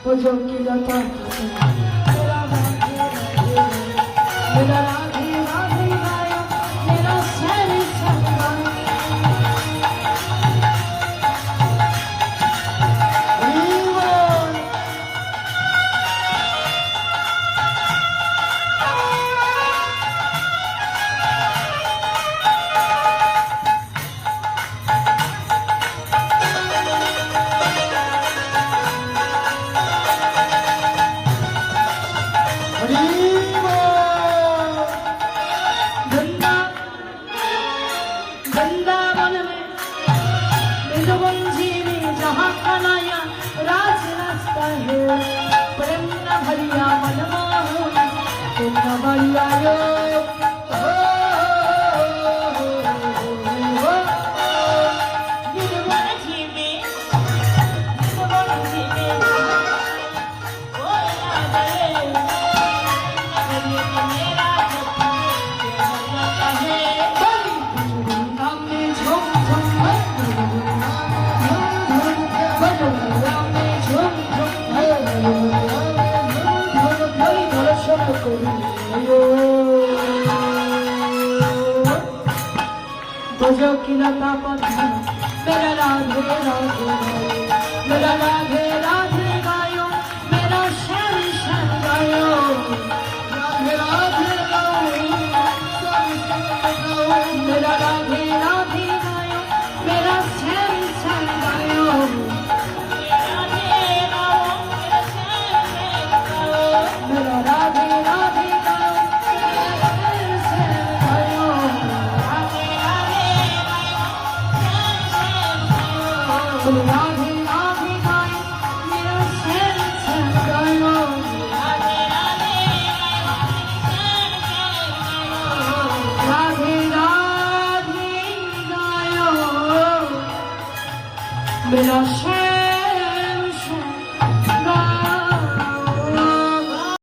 वो जो की लता मेरा राधे राधे गाया मेरा शहर वृंदावन में निजवंशी में जहाँ कनाया राज रास्ता है प्रेम न भरिया मनमोहन तुम न भरिया यो जो की लता पता मेरा राधे राधे मेरा राधे राधे गायो मेरा श्याम श्याम गायो राधे राधे गायो मेरा राधे राधे गायो मेरा श्याम श्याम गायो मेरा राधे राधे राधे राधे गाय मेरा शहर शहर गायो राधे राधे गायो मेरा शहर